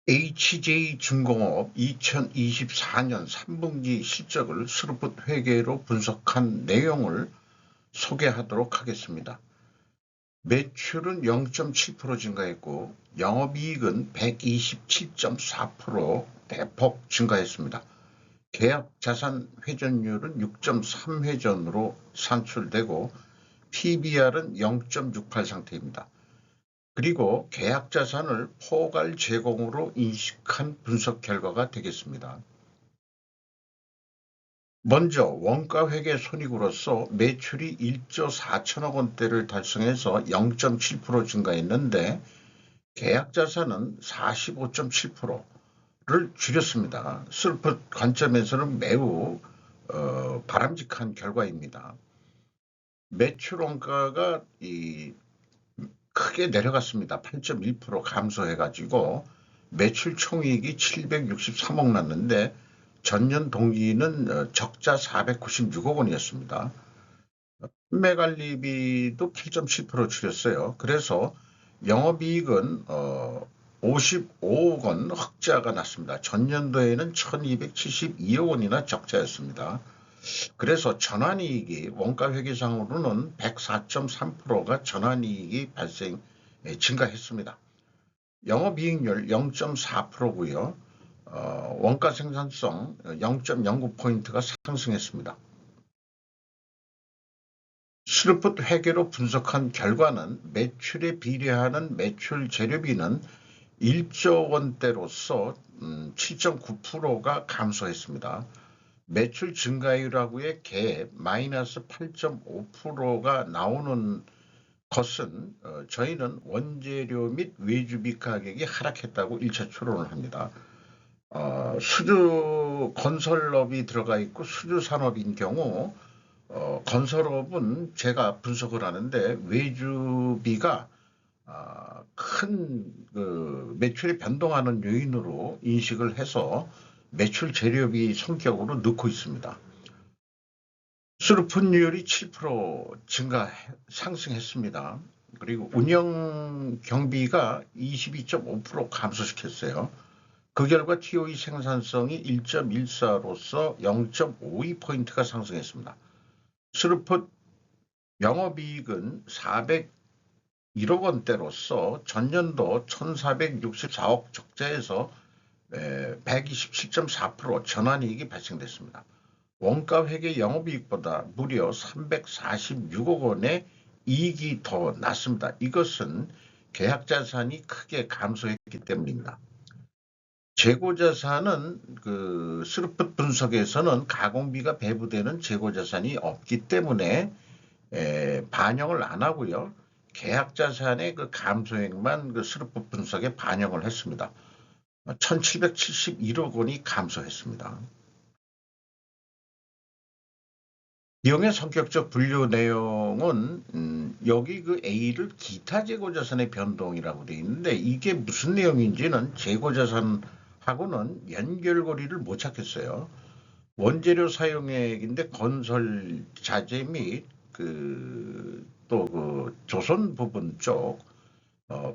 HJ중공업 2024년 3분기 실적을 스루풋 회계로 분석한 내용을 소개하도록 하겠습니다. 매출은 0.7% 증가했고 영업이익은 127.4% 대폭 증가했습니다. 계약자산 회전율은 6.3회전으로 산출되고 PBR은 0.68 상태입니다. 그리고 계약자산을 포괄 제공으로 인식한 분석 결과가 되겠습니다. 먼저 원가회계 손익으로서 매출이 1조 4천억 원대를 달성해서 0.7% 증가했는데 계약자산은 45.7%를 줄였습니다. 슬픈 관점에서는 매우 바람직한 결과입니다. 매출 원가가 크게 내려갔습니다. 8.1% 감소해가지고 매출 총이익이 763억 났는데 전년 동기는 적자 496억 원이었습니다. 판매관리비도 8.7% 줄였어요. 그래서 영업이익은 55억 원 흑자가 났습니다. 전년도에는 1272억 원이나 적자였습니다. 그래서 전환이익이 원가회계상으로는 104.3%가 전환이익이 증가했습니다. 영업이익률 0.4%고요. 원가 생산성 0.09포인트가 상승했습니다. 스루풋 회계로 분석한 결과는 매출에 비례하는 매출 재료비는 1조 원대로서 7.9%가 감소했습니다. 매출 증가율하고의 갭 마이너스 8.5%가 나오는 것은 저희는 원재료 및 외주비 가격이 하락했다고 1차 추론을 합니다. 수주 건설업이 들어가 있고 수주 산업인 경우 건설업은 제가 분석을 하는데 외주비가 큰 매출이 변동하는 요인으로 인식을 해서 매출 재료비 성격으로 넣고 있습니다. 수루풋율이 7% 상승했습니다. 그리고 운영 경비가 22.5% 감소시켰어요. 그 결과 TOE 생산성이 1.14로서 0.52포인트가 상승했습니다. 스루풋 영업이익은 401억 원대로서 전년도 1464억 적자에서 127.4% 전환이익이 발생됐습니다. 원가회계 영업이익보다 무려 346억 원의 이익이 더 났습니다. 이것은 계약자산이 크게 감소했기 때문입니다. 재고자산은 스루풋 분석에서는 가공비가 배부되는 재고자산이 없기 때문에 반영을 안 하고요. 계약자산의 감소액만 스루풋 분석에 반영을 했습니다. 1771억 원이 감소했습니다. 비용의 성격적 분류 내용은 여기 A를 기타 재고자산의 변동이라고 되어 있는데 이게 무슨 내용인지는 재고자산하고는 연결고리를 못 찾겠어요. 원재료 사용액인데 건설 자재 및 조선 부분 쪽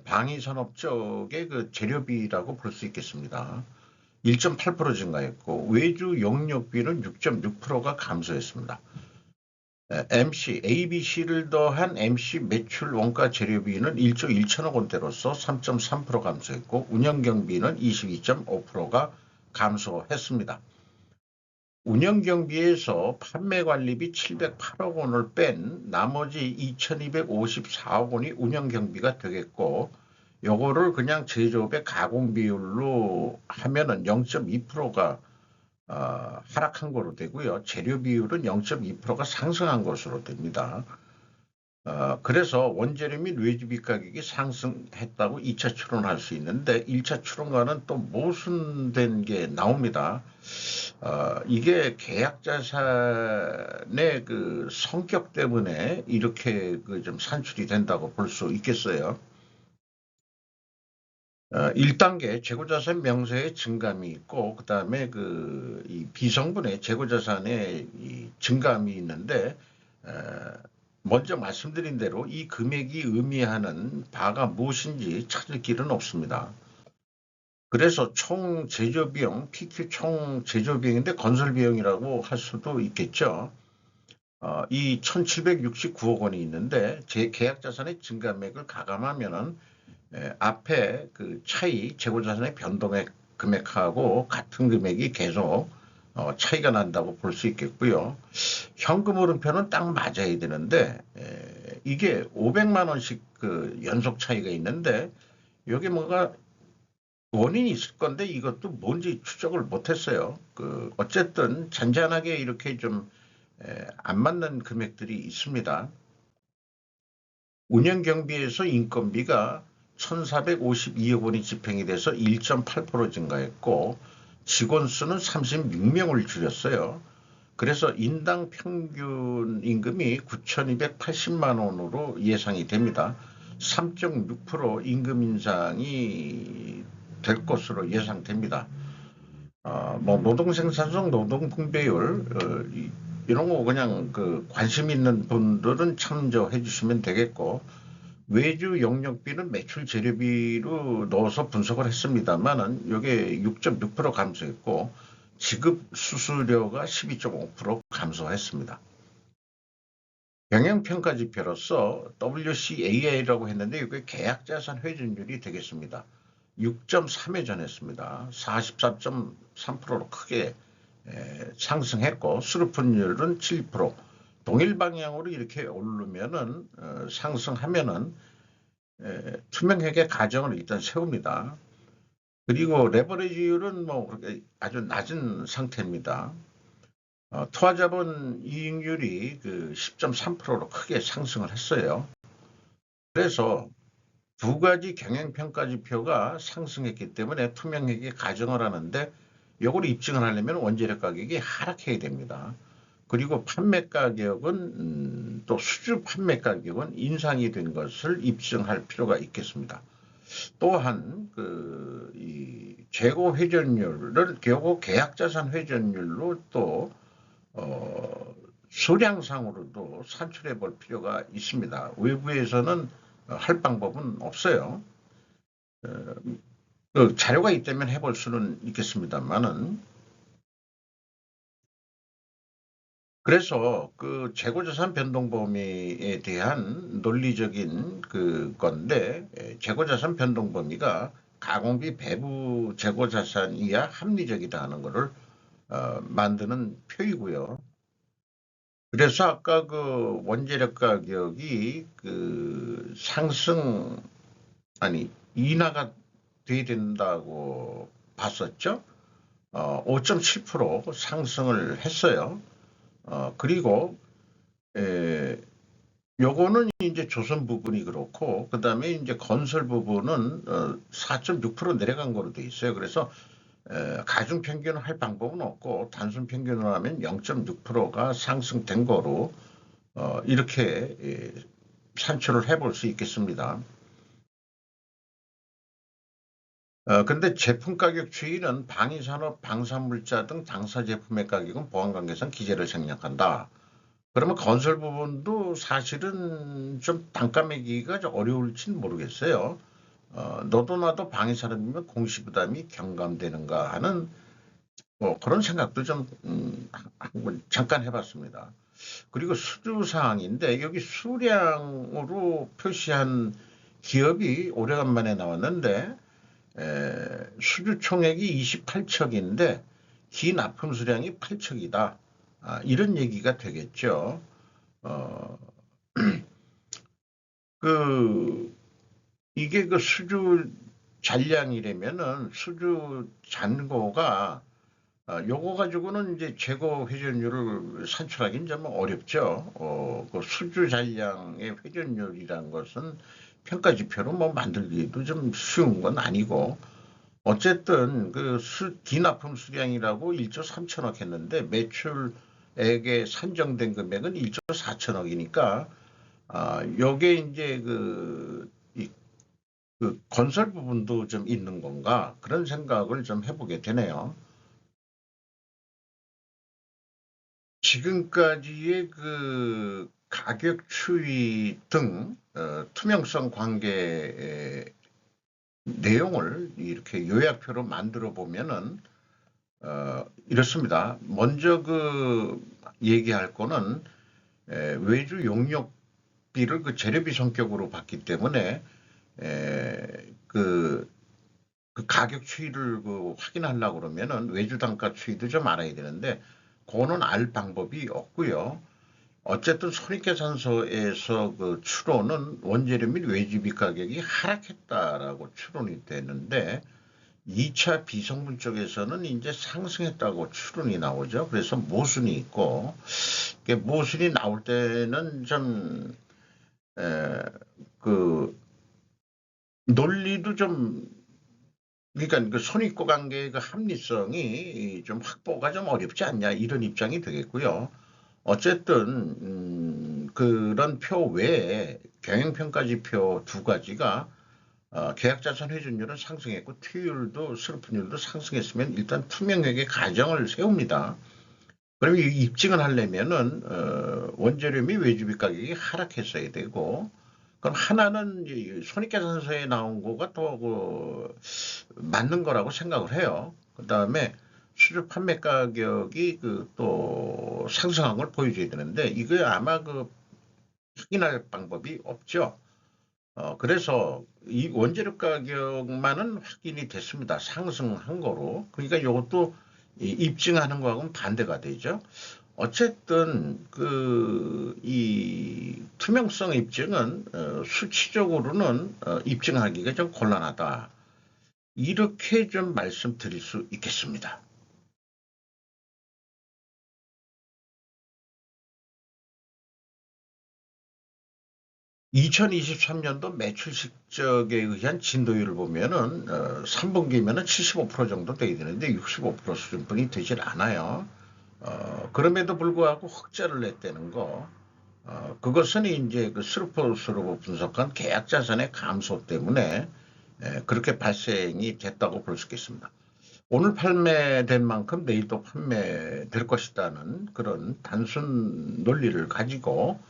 방위산업 쪽의 재료비라고 볼 수 있겠습니다. 1.8% 증가했고 외주 용역비는 6.6%가 감소했습니다. MC, ABC를 더한 MC 매출 원가 재료비는 1조 1천억 원대로서 3.3% 감소했고 운영경비는 22.5%가 감소했습니다. 운영경비에서 판매관리비 708억 원을 뺀 나머지 2254억 원이 운영경비가 되겠고 요거를 그냥 제조업의 가공비율로 하면은 0.2%가 하락한 거로 되고요. 재료 비율은 0.2%가 상승한 것으로 됩니다. 그래서 원재료 및 외주비 가격이 상승했다고 2차 추론할 수 있는데 1차 추론과는 또 모순된 게 나옵니다. 이게 계약자산의 성격 때문에 이렇게 좀 산출이 된다고 볼 수 있겠어요. 1단계 재고자산 명세의 증감이 있고 그 다음에 이 비성분의 재고자산의 증감이 있는데 먼저 말씀드린 대로 이 금액이 의미하는 바가 무엇인지 찾을 길은 없습니다. 그래서 총 제조 비용, PQ 총 제조 비용인데 건설 비용이라고 할 수도 있겠죠. 이 1,769억 원이 있는데 제 계약 자산의 증감액을 가감하면은 앞에 그 차이 재고 자산의 변동액 금액하고 같은 금액이 계속 차이가 난다고 볼 수 있겠고요. 현금 흐름표는 딱 맞아야 되는데 이게 500만 원씩 그 연속 차이가 있는데 여기 뭔가 원인이 있을 건데 이것도 뭔지 추적을 못했어요. 그 어쨌든 잔잔하게 이렇게 좀 안 맞는 금액들이 있습니다. 운영 경비에서 인건비가 1,452억 원이 집행이 돼서 1.8% 증가했고 직원 수는 36명을 줄였어요. 그래서 인당 평균 임금이 9,280만 원으로 예상이 됩니다. 3.6% 임금 인상이 될 것으로 예상됩니다. 뭐 노동 생산성, 노동 분배율 이런 거 그냥 그 관심 있는 분들은 참조해 주시면 되겠고 외주 영역비는 매출 재료비로 넣어서 분석을 했습니다만은 이게 6.6% 감소했고 지급 수수료가 12.5% 감소했습니다. 영향평가 지표로서 WCAI라고 했는데 이게 계약자산 회전율이 되겠습니다. 6.3에 전했습니다. 44.3%로 크게 상승했고 수르픈율은 7%. 동일 방향으로 이렇게 오르면은 상승하면은 투명회계 가정을 일단 세웁니다. 그리고 레버리지율은 뭐 그렇게 아주 낮은 상태입니다. 투하자본 이익률이 그 10.3%로 크게 상승을 했어요. 그래서 두 가지 경영평가 지표가 상승했기 때문에 투명회계 가정을 하는데 이걸 입증을 하려면 원재료 가격이 하락해야 됩니다. 그리고 판매 가격은 또 수주 판매 가격은 인상이 된 것을 입증할 필요가 있겠습니다. 또한 이 재고 회전율을 결국 계약자산 회전율로 또 수량상으로도 산출해 볼 필요가 있습니다. 외부에서는 할 방법은 없어요. 그 자료가 있다면 해볼 수는 있겠습니다만은 그래서 그 재고자산 변동 범위에 대한 논리적인 그 건데 재고자산 변동 범위가 가공비 배부 재고자산이야 합리적이다 하는 것을 만드는 표이고요. 그래서 아까 그 원재료 가격이 그 상승 아니 인하가 돼야 된다고 봤었죠. 5.7% 상승을 했어요. 그리고 에, 요거는 이제 조선 부분이 그렇고 그다음에 이제 건설 부분은 4.6% 내려간 거로 돼 있어요. 그래서 가중 평균을 할 방법은 없고 단순 평균을 하면 0.6%가 상승된 거로 이렇게 산출을 해볼 수 있겠습니다. 근데 제품 가격 추이는 방위산업, 방산물자 등 당사 제품의 가격은 보안관계상 기재를 생략한다. 그러면 건설 부분도 사실은 좀 단가 매기가 좀 어려울진 모르겠어요. 너도 나도 방위산업이면 공시부담이 경감되는가 하는 뭐 그런 생각도 좀 한번 잠깐 해봤습니다. 그리고 수주사항인데 여기 수량으로 표시한 기업이 오래간만에 나왔는데 수주 총액이 28척인데 기납품 수량이 8척이다. 이런 얘기가 되겠죠. 어, 그 이게 그 수주 잔량이라면은 수주 잔고가 요거 가지고는 이제 재고 회전율을 산출하기는 좀 어렵죠. 그 수주 잔량의 회전율이란 것은 평가 지표로 뭐 만들기도 좀 쉬운 건 아니고 어쨌든 그 기납품 수량이라고 1조 3천억 했는데 매출액에 산정된 금액은 1조 4천억이니까 요게 이제 그 건설 부분도 좀 있는 건가 그런 생각을 좀 해보게 되네요. 지금까지의 그 가격 추이 등 투명성 관계 내용을 이렇게 요약표로 만들어 보면은 이렇습니다. 먼저 얘기할 거는 외주 용역비를 재료비 성격으로 받기 때문에 그 가격 추이를 확인하려고 그러면은 외주 단가 추이도 좀 알아야 되는데 그거는 알 방법이 없고요. 어쨌든 손익계산서에서 추론은 원재료 및 외주비 가격이 하락했다라고 추론이 되는데 2차 비성분 쪽에서는 이제 상승했다고 추론이 나오죠. 그래서 모순이 있고 모순이 나올 때는 좀 그 논리도 좀 그러니까 그 손익과 관계의 합리성이 좀 확보가 좀 어렵지 않냐 이런 입장이 되겠고요. 어쨌든 그런 표 외에 경영평가지표 두 가지가 계약자산 회전율은 상승했고 투율도 슬픈율도 상승했으면 일단 투명하게 가정을 세웁니다. 그럼 이 입증을 하려면은 원재료 및 외주비 가격이 하락했어야 되고 그럼 하나는 손익계산서에 나온 거가 또 맞는 거라고 생각을 해요. 그 다음에 수주 판매 가격이 또 상승한 걸 보여줘야 되는데 이거 아마 확인할 방법이 없죠. 그래서 이 원재료 가격만은 확인이 됐습니다. 상승한 거로. 그러니까 이것도 입증하는 거하고는 반대가 되죠. 어쨌든 이 투명성 입증은 수치적으로는 입증하기가 좀 곤란하다. 이렇게 좀 말씀드릴 수 있겠습니다. 2023년도 매출 실적에 의한 진도율을 보면은 3분기면은 75% 정도 돼야 되는데 65% 수준뿐이 되질 않아요. 그럼에도 불구하고 흑자를 냈다는 거. 그것은 이제 스루퍼스로 분석한 계약 자산의 감소 때문에 그렇게 발생이 됐다고 볼 수 있겠습니다. 오늘 판매된 만큼 내일도 판매될 것이라는 그런 단순 논리를 가지고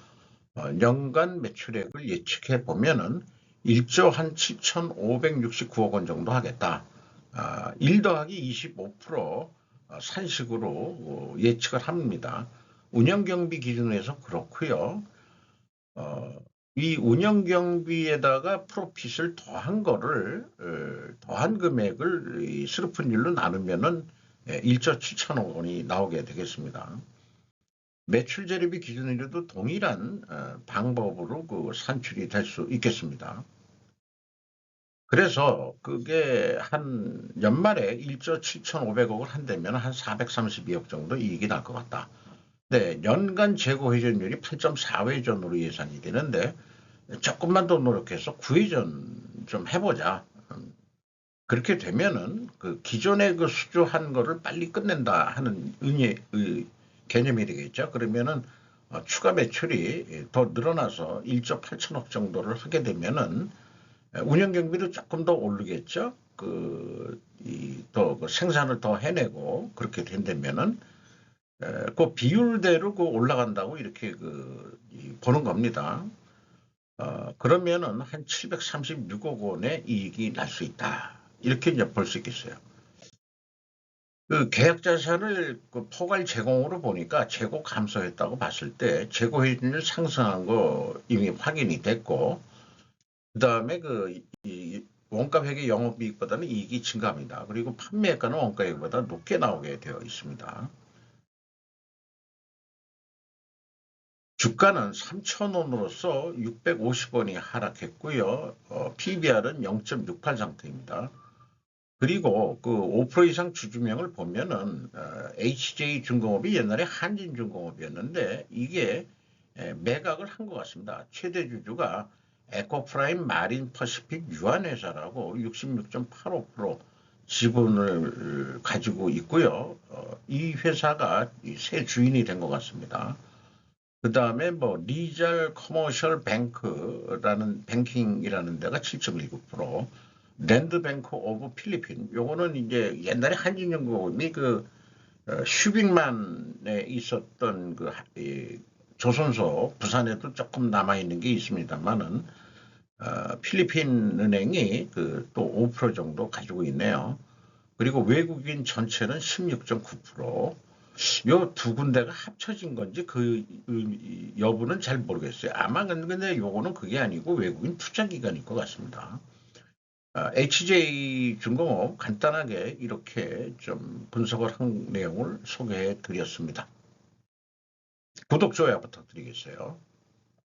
연간 매출액을 예측해 보면은 1조 한 7,569억 원 정도 하겠다. 1 더하기 25% 산식으로 예측을 합니다. 운영경비 기준으로 해서 그렇고요. 이 운영경비에다가 프로핏을 더한 금액을 이 스루픈율로 나누면은 1조 7천억 원이 나오게 되겠습니다. 매출 재료비 기준으로도 동일한 방법으로 산출이 될 수 있겠습니다. 그래서 그게 한 연말에 1조 7,500억을 한다면 한 432억 정도 이익이 날 것 같다. 네, 연간 재고 회전율이 8.4회전으로 예상이 되는데 조금만 더 노력해서 9회전 좀 해보자. 그렇게 되면은 기존에 수주한 거를 빨리 끝낸다 하는 개념이 되겠죠. 그러면은 추가 매출이 더 늘어나서 1조 8천억 정도를 하게 되면은 운영 경비도 조금 더 오르겠죠. 더 생산을 더 해내고 그렇게 된다면은 그 비율대로 올라간다고 이렇게 보는 겁니다. 그러면은 한 736억 원의 이익이 날 수 있다. 이렇게 이제 볼 수 있겠어요. 계약 자산을 포괄 제공으로 보니까 재고 감소했다고 봤을 때 재고 회전율 상승한 거 이미 확인이 됐고 그다음에 이 원가 회계 영업이익보다는 이익이 증가합니다. 그리고 판매가는 원가액보다 높게 나오게 되어 있습니다. 주가는 3,000원으로서 650원이 하락했고요. PBR은 0.68 상태입니다. 그리고 5% 이상 주주명을 보면은 HJ중공업이 옛날에 한진중공업이었는데 이게 매각을 한 것 같습니다. 최대 주주가 에코프라임 마린 퍼시픽 유한회사라고 66.85% 지분을 가지고 있고요. 이 회사가 새 주인이 된 것 같습니다. 그 다음에 리잘 커머셜 뱅크라는 뱅킹이라는 데가 7.19%, 랜드뱅크 오브 필리핀, 요거는 이제 옛날에 한진중공업이 슈빅만에 있었던 조선소, 부산에도 조금 남아있는 게 있습니다만은, 필리핀 은행이 또 5% 정도 가지고 있네요. 그리고 외국인 전체는 16.9%. 요 두 군데가 합쳐진 건지 여부는 잘 모르겠어요. 아마 근데 요거는 그게 아니고 외국인 투자기관일 것 같습니다. HJ중공업 간단하게 이렇게 좀 분석을 한 내용을 소개해 드렸습니다. 구독, 좋아요 부탁드리겠어요.